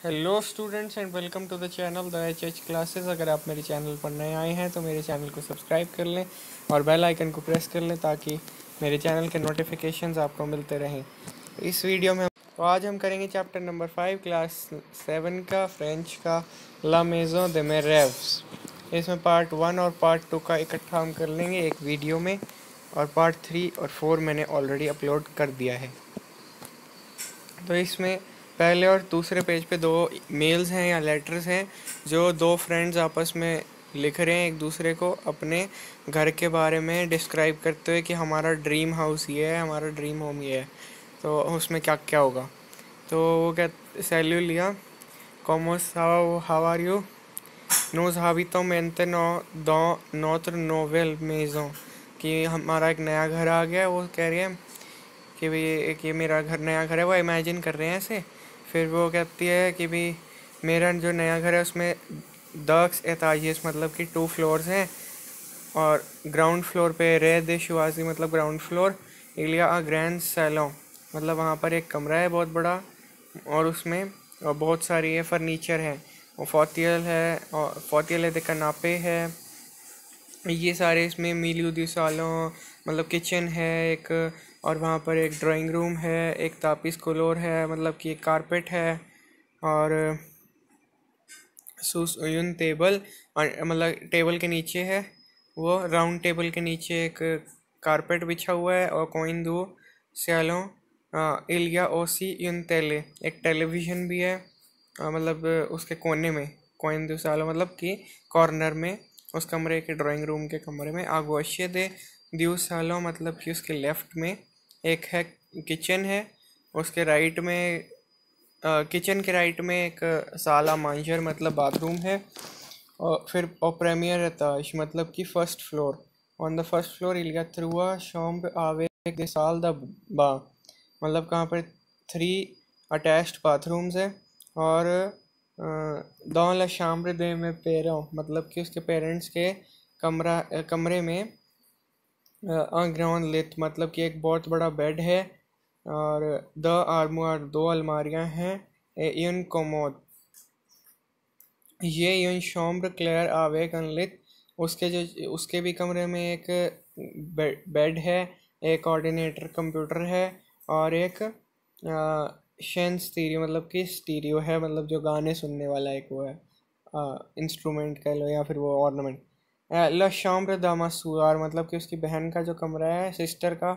Hello students and welcome to the channel the H classes. अगर आप मेरे channel पर नए आए हैं तो मेरे चैनल को सब्सक्राइब कर लें और बेल आइकन को प्रेस कर लें ताकि मेरे चैनल के नोटिफिकेशंस आपको मिलते रहें। इस वीडियो में तो आज हम करेंगे चैप्टर नंबर 5 क्लास 7 का फ्रेंच का ला मेज़ों दे मेरे रेव्स। इसमें पार्ट 1 और पार्ट 2 का इकट्ठा हम कर लेंगे एक वीडियो में, और पार्ट 3 और 4 मैंने ऑलरेडी अपलोड कर दिया है। तो इसमें पहले और दूसरे पेज पे दो मेल्स हैं या लेटर्स हैं जो दो फ्रेंड्स आपस में लिख रहे हैं एक दूसरे को अपने घर के बारे में डिस्क्राइब करते हुए कि हमारा ड्रीम हाउस ये है, हमारा ड्रीम होम ये है, तो उसमें क्या क्या होगा। तो वो क्या सैल्यू लिया कॉमोस हाउ आर यू नोज हाबितो मेंटे नो दो नोत्र नोवेल मेजों कि हमारा एक नया घर आ गया। वो कह रही है कि भाई एक ये मेरा घर नया घर है, वो इमेजिन कर रहे हैं ऐसे। फिर वो कहती है कि भाई मेरा जो नया घर है उसमें 10 एताजेस मतलब कि 2 फ्लोर्स हैं, और ग्राउंड फ्लोर पे रे दे शुआजी मतलब ground floor Iliya a grand salon मतलब वहाँ पर एक कमरा है बहुत बड़ा, और उसमें बहुत सारी ये फर्नीचर है, और फोतियल है, और फोतियल है कनापे है, ये सारे इसमें मिलियो दी सालों मतलब किचन है एक, और वहाँ पर एक ड्राइंग रूम है, एक तापिस कोलोर है मतलब कि एक कारपेट है, और सुन टेबल मतलब टेबल के नीचे है, वो राउंड टेबल के नीचे एक कारपेट बिछा हुआ है, और कोइन दो सियालों इलिया ओसी यून तेले एक टेलीविज़न भी है, मतलब उसके कोने में कोइन दो सालों मतलब कि कॉर्नर में उस कमरे के ड्राइंग रूम के कमरे में आगोशे दे दियो सालों मतलब कि उसके लेफ्ट में एक है किचन है, उसके राइट में किचन के राइट में एक साला मांजर मतलब बाथरूम है, और फिर और प्रीमियर एताज मतलब कि first floor on the first floor इलिया थ्रुआ शॉम्ब आवे दे साल द बा मतलब कहाँ पर 3 अटैच्ड बाथरूम्स है, और दौन ला शाम्र दे में पेरों मतलब कि उसके पेरेंट्स के कमरे में ग्राउंड लिथ मतलब कि एक बहुत बड़ा बेड है, और द आर्मोर 2 अलमारियां हैं, इन कोमोड ये यून शॉम्र क्लेयर आवेक अनलित उसके भी कमरे में एक बेड है, एक ऑर्डिनेटर कंप्यूटर है, और एक शेन स्टीरियो मतलब कि स्टीरियो है मतलब जो गाने सुनने वाला एक वो है इंस्ट्रूमेंट कह लो या फिर वो ऑर्नामेंट। ला शाम्र दामासुआर मतलब कि उसकी बहन का जो कमरा है सिस्टर का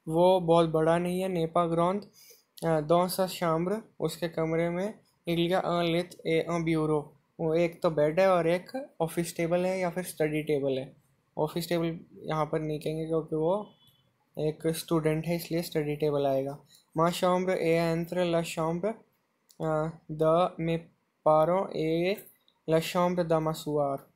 वो बहुत बड़ा नहीं है, नेपा ग्रौंद दो सा शाम्र उसके कमरे में इलिया लिथ ए ब्यूरो वो एक तो बेड है और एक ऑफिस टेबल है या फिर स्टडी टेबल है। ऑफिस टेबल यहाँ पर नहीं कहेंगे क्योंकि वो एक स्टूडेंट है इसलिए स्टडी टेबल आएगा। माँ शॉम्ब्र ए एंत्र ला शॉम्ब्र the may Paro A La शॉम्ब्र the मसुआर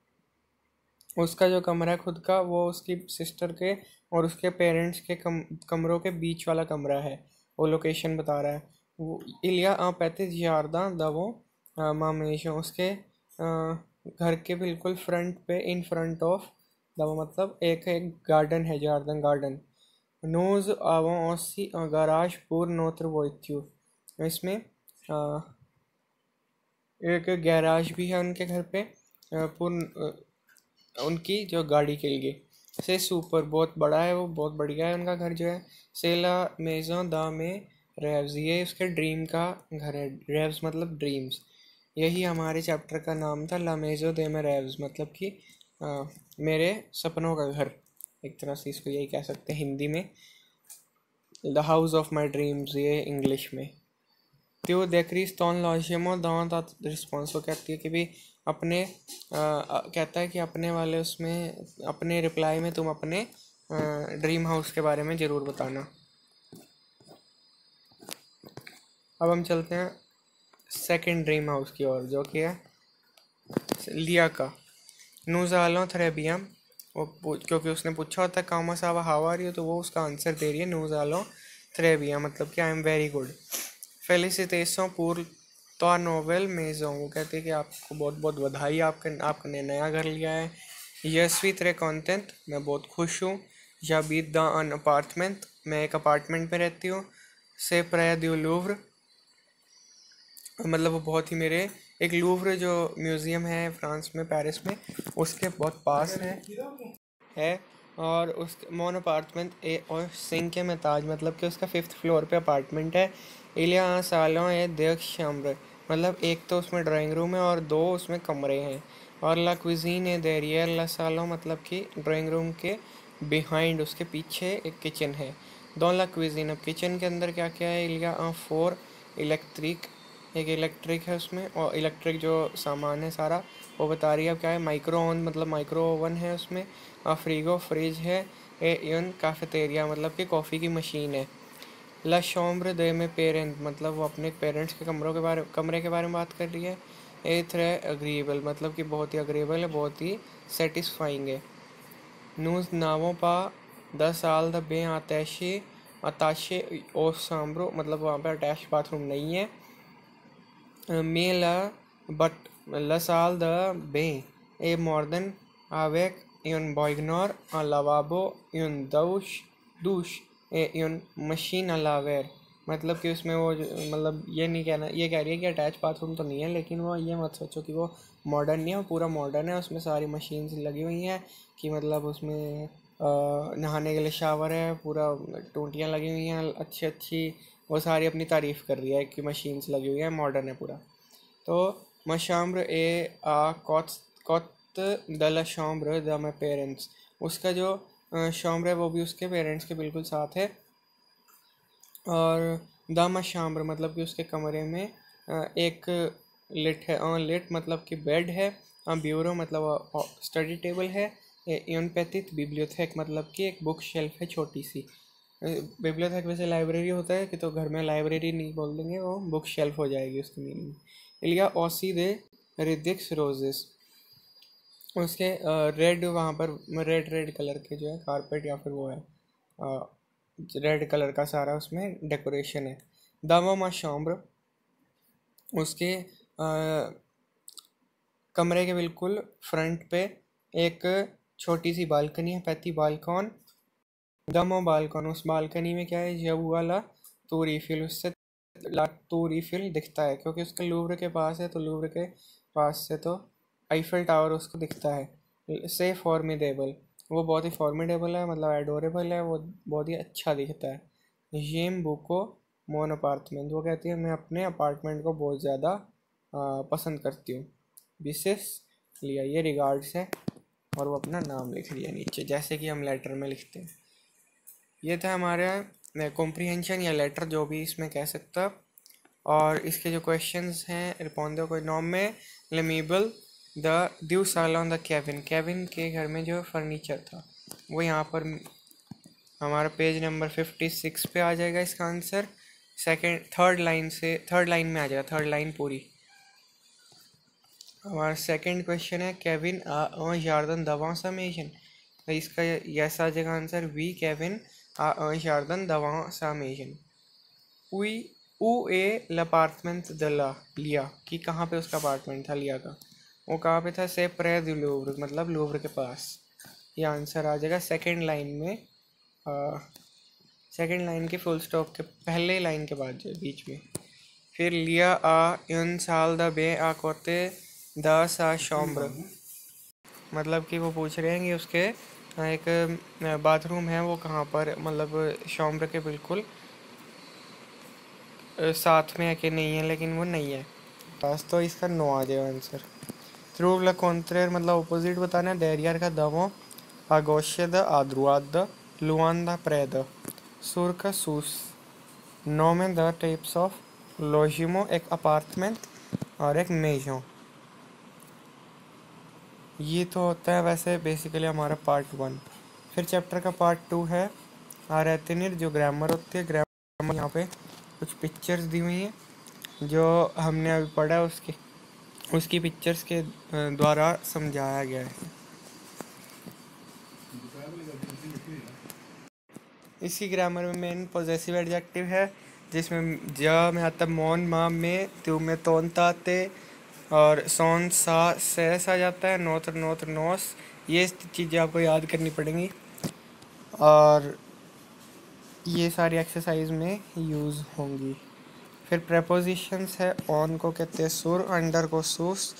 उसका जो कमरा है खुद का वो उसकी सिस्टर के और उसके पेरेंट्स के कमरों के बीच वाला कमरा है, वो लोकेशन बता रहा है। वो इलिया 35 यार्दा दवो मामेशो उसके घर के बिल्कुल फ्रंट पे इन फ्रंट ऑफ दवो मतलब एक गार्डन है, जार्दन गार्डन नोज आवो ओसी गराज पूर नोत्र वोत्यु इसमें एक गैराज भी है उनके घर पे पूर्ण उनकी जो गाड़ी के लिए से सुपर बहुत बड़ा है, वो बहुत बढ़िया है उनका घर जो है। सेला मेजो दा में रेव्स ये उसके ड्रीम का घर है, रेव्स मतलब ड्रीम्स, यही हमारे चैप्टर का नाम था ला मेजो दे में रेव्स मतलब कि मेरे सपनों का घर, एक तरह से इसको यही कह सकते हैं हिंदी में, the house of my dreams ये इंग्लिश में। तो देखरीज तौन लॉजिमो दान रिस्पॉन्स वो कहती है कि भी अपने कहता है कि अपने वाले उसमें अपने रिप्लाई में तुम अपने ड्रीम हाउस के बारे में ज़रूर बताना। अब हम चलते हैं सेकंड ड्रीम हाउस की ओर जो कि है लिया का नूजालों थ्रेबियम, वो क्योंकि उसने पूछा होता है कामा सावा हावा रही हो तो वो उसका आंसर दे रही है नूजालों थ्रेबियम मतलब कि आई एम वेरी गुड। फेलिसिटेसों पूर्व तो नोवेल मेजों वो कहते हैं कि आपको बहुत बहुत बधाई, आपने नया घर लिया है। यशवी त्रे कॉन्टेंट मैं बहुत खुश हूँ। या बीत द अन अपार्टमेंट मैं एक अपार्टमेंट में रहती हूँ। से प्राय द्यू लूव्र मतलब वो बहुत ही मेरे एक लूव्र जो म्यूज़ियम है फ्रांस में, पेरिस में, उसके बहुत पास है। और उस मोन अपार्टमेंट ए और सिंक में ताज, मतलब कि उसका 5th फ्लोर पे अपार्टमेंट है। इलिया सालों ए देख शम्र, मतलब एक तो उसमें ड्राइंग रूम है और 2 उसमें कमरे हैं। और ला क्विजीन ए देरियर ला सालों, मतलब कि ड्राइंग रूम के बिहाइंड, उसके पीछे एक किचन है। दो ला क्विजीन, अब किचन के अंदर क्या क्या है? इलिया 4 इलेक्ट्रिक, एक इलेक्ट्रिक है उसमें, और इलेक्ट्रिक जो सामान है सारा वो बता रही है। अब क्या है? माइक्रो ओवन, मतलब माइक्रो ओवन है उसमें। फ्रीगो फ्रिज है। ए इन कैफेटेरिया, मतलब कि कॉफ़ी की मशीन है। ला शॉम्ब्र दे में पेरेंट, मतलब वो अपने पेरेंट्स के कमरे के बारे में बात कर रही है। ए थ्रे अग्रीबल, मतलब कि बहुत ही अग्रीबल है, बहुत ही सेटिस्फाइंग है। नूज नावों पा 10 साल द बे आतैशे अताशे ओ सांब्रो, मतलब वहाँ पे अटैच बाथरूम नहीं है। Mela but la sal de bem e morden avec un boignor un lavabo un douche e un machine à laver, मतलब कि उसमें वो मतलब ये नहीं कहना, ये कह रही है कि अटैच बाथरूम तो नहीं है, लेकिन वो ये मत सोचो कि वो मॉडर्न नहीं है, वो पूरा मॉडर्न है। उसमें सारी मशीन्स लगी हुई हैं कि मतलब उसमें नहाने के लिए शावर है, पूरा टूटियाँ लगी हुई हैं अच्छी अच्छी। वो सारी अपनी तारीफ़ कर रही है कि मशीन्स लगी हुई है, मॉडर्न है पूरा। तो मशाम्र ए आ कौत दला शाम्र द माई पेरेंट्स, उसका जो शाम्र है वो भी उसके पेरेंट्स के बिल्कुल साथ है। और द मशाम्र, मतलब कि उसके कमरे में एक लिट है, लिट मतलब कि बेड है। ब्यूरो मतलब स्टडी टेबल है। यूनपैथिक बिब्लियोथेक, मतलब कि एक बुक शेल्फ है छोटी सी। बिब्लियोथेक वैसे लाइब्रेरी होता है कि, तो घर में लाइब्रेरी नहीं बोल देंगे, वो बुक शेल्फ हो जाएगी उसकी मीनिंग। इलिया ओसी दे रिदिक्स रोजेस, उसके रेड, वहाँ पर रेड रेड कलर के जो है कारपेट या फिर वो है रेड कलर का सारा उसमें डेकोरेशन है। दामा मा शॉम्ब्र, उसके कमरे के बिल्कुल फ्रंट पे एक छोटी सी बालकनी है, पैती बालकॉन। दमो बालकॉन, उस बालकनी में क्या है? जब वाला तो रिफिल, उससे तो रिफिल दिखता है, क्योंकि उसका लूव्र के पास है, तो लूव्र के पास से तो आईफिल टावर उसको दिखता है। से फॉर्मिडेबल, वो बहुत ही फॉर्मिडेबल है, मतलब एडोरेबल है, वो बहुत ही अच्छा दिखता है। येम बुको मोन अपार्टमेंट, वो कहती है मैं अपने अपार्टमेंट को बहुत ज़्यादा पसंद करती हूँ। विशेष लिया, ये रिगार्ड्स है, और वो अपना नाम लिख लिया नीचे, जैसे कि हम लेटर में लिखते हैं। ये था हमारा कॉम्प्रीहेंशन या लेटर, जो भी इसमें कह सकता। और इसके जो क्वेश्चंस हैं, रिपोंडो को नॉम में लेमीबल द ड्यू सालोन द केविन, केविन के घर में जो फर्नीचर था वो यहाँ पर हमारा पेज नंबर 56 पे आ जाएगा इसका आंसर। थर्ड लाइन में आ जाएगा, थर्ड लाइन पूरी। हमारा सेकंड क्वेश्चन है केविन जार्दन दवा समेशन, तो इसका यस आ जाएगा आंसर वी केविन जार्दन दवा समेशन। उई ऊ ए l'apartment de la लिया, कि कहाँ पे उसका अपार्टमेंट था लिया का, वो कहाँ पे था? से प्रे दु लूव्र, मतलब लूव्र के पास। ये आंसर आ जाएगा सेकंड लाइन में, सेकंड लाइन के फुल स्टॉप के पहले लाइन के बाद जो बीच में। फिर लिया आ इन साल the bay uh Kote the सा शॉम्ब्र, मतलब कि वो पूछ रहे हैं कि उसके एक बाथरूम है वो कहाँ पर, मतलब शॉम्ब्र के बिल्कुल साथ में है कि नहीं है, लेकिन वो नहीं है पास, तो इसका नो आ जाएगा आंसर। थ्रू ला कॉन्ट्रेर, मतलब अपोजिट बताना है। डेरियर का दमो आगोशे द आद्रुआद द लुआन द प्रेद सुर का सूस नो में द टाइप्स ऑफ लोजिमो, एक अपार्टमेंट और एक मेजो। ये तो होता है वैसे बेसिकली हमारा पार्ट 1। फिर चैप्टर का पार्ट 2 है आरेतनिर, जो ग्रामर होती है। ग्रामर यहाँ पे कुछ पिक्चर्स दी हुई हैं जो हमने अभी पढ़ा, उसकी पिक्चर्स के द्वारा समझाया गया है। इसी ग्रामर में मेन पॉजेसिव एडजेक्टिव है, जिसमें ज में आता मौन मा में, त्यू में तोन ताते, और सोन सा सेस आ जाता है, नोत्र नोत्र नोस। ये चीज़ें आपको याद करनी पड़ेंगी, और ये सारी एक्सरसाइज में यूज़ होंगी। फिर प्रेपोजिशंस है, ऑन को कहते हैं सुर, अंडर को सूस,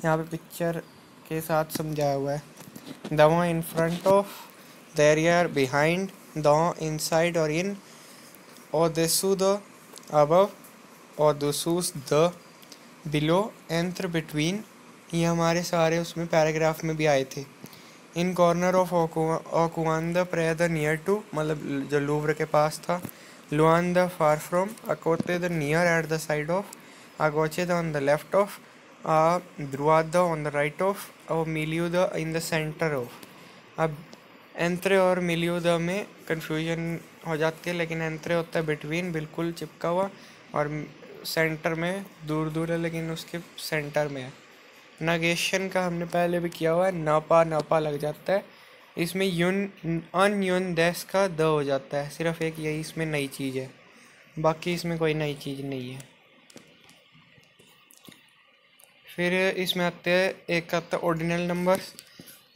यहाँ पे पिक्चर के साथ समझाया हुआ है। द वन इन फ्रंट ऑफ, देयर बिहाइंड, द इनसाइड और इन, और देसु द अबव, और दुसूस द बिलो, एंत्र बिटवीन, ये हमारे सारे उसमें पैराग्राफ में भी आए थे। इन कॉर्नर ऑफ ओकुआन द प्रे द नियर टू, मतलब जो लूव्र के पास था। लुआन द फार फ्रॉम, अकोते द near at the side of, अगोचे द ऑन द लेफ्ट ऑफ, द्रुआद द ऑन द राइट ऑफ, और मिलियो the in the centre of. अब एंत्रे और मिलियो द में कन्फ्यूजन हो जाती है, लेकिन एंत्रे होता है बिटवीन, बिल्कुल चिपका हुआ, और सेंटर में दूर दूर है लेकिन उसके सेंटर में है। नगेशन का हमने पहले भी किया हुआ है, नापा नापा लग जाता है, इसमें यून अन यून देश का द हो जाता है, सिर्फ एक यही इसमें नई चीज़ है, बाकी इसमें कोई नई चीज़ नहीं है। फिर इसमें आते हैं, एक आता है ऑर्डिनल नंबर्स,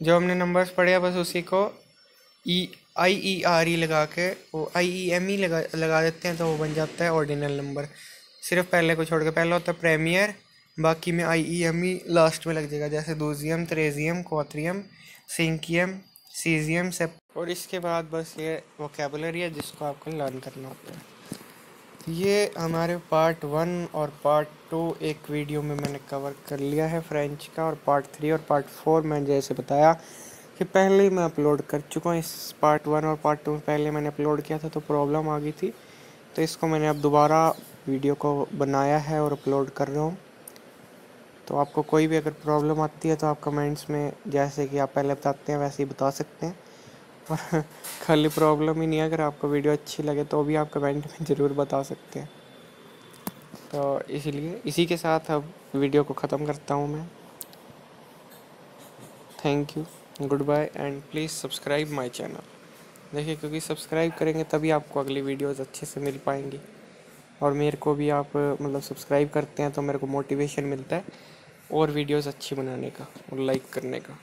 जो हमने नंबर्स पढ़े हैं बस उसी को IERE लगा के, वो IEME लगा देते हैं तो वो बन जाता है ऑर्डिनल नंबर, सिर्फ पहले को छोड़ के। पहला होता है प्रीमियर, बाकी में IEME लास्ट में लग जाएगा, जैसे दूजियम, त्रेजियम, क्वाट्रियम, सिंकियम, सीजियम, सेप। और इसके बाद बस ये वोकेबुलरी है जिसको आपको लर्न करना होता है। ये हमारे पार्ट 1 और पार्ट 2 एक वीडियो में मैंने कवर कर लिया है फ्रेंच का, और पार्ट 3 और पार्ट 4 मैंने जैसे बताया कि पहले ही मैं अपलोड कर चुका हूँ। इस पार्ट 1 और पार्ट 2 में पहले मैंने अपलोड किया था तो प्रॉब्लम आ गई थी, तो इसको मैंने अब दोबारा वीडियो को बनाया है और अपलोड कर रहा हूँ। तो आपको कोई भी अगर प्रॉब्लम आती है तो आप कमेंट्स में, जैसे कि आप पहले बताते हैं वैसे ही बता सकते हैं। और खाली प्रॉब्लम ही नहीं है, अगर आपको वीडियो अच्छी लगे तो भी आप कमेंट में ज़रूर बता सकते हैं। तो इसलिए इसी के साथ अब वीडियो को ख़त्म करता हूँ मैं। Thank you, goodbye, and please subscribe my channel. देखिए, क्योंकि सब्सक्राइब करेंगे तभी आपको अगली वीडियोज़ अच्छे से मिल पाएंगी, और मेरे को भी आप मतलब सब्सक्राइब करते हैं तो मेरे को मोटिवेशन मिलता है और वीडियोज़ अच्छी बनाने का और लाइक करने का।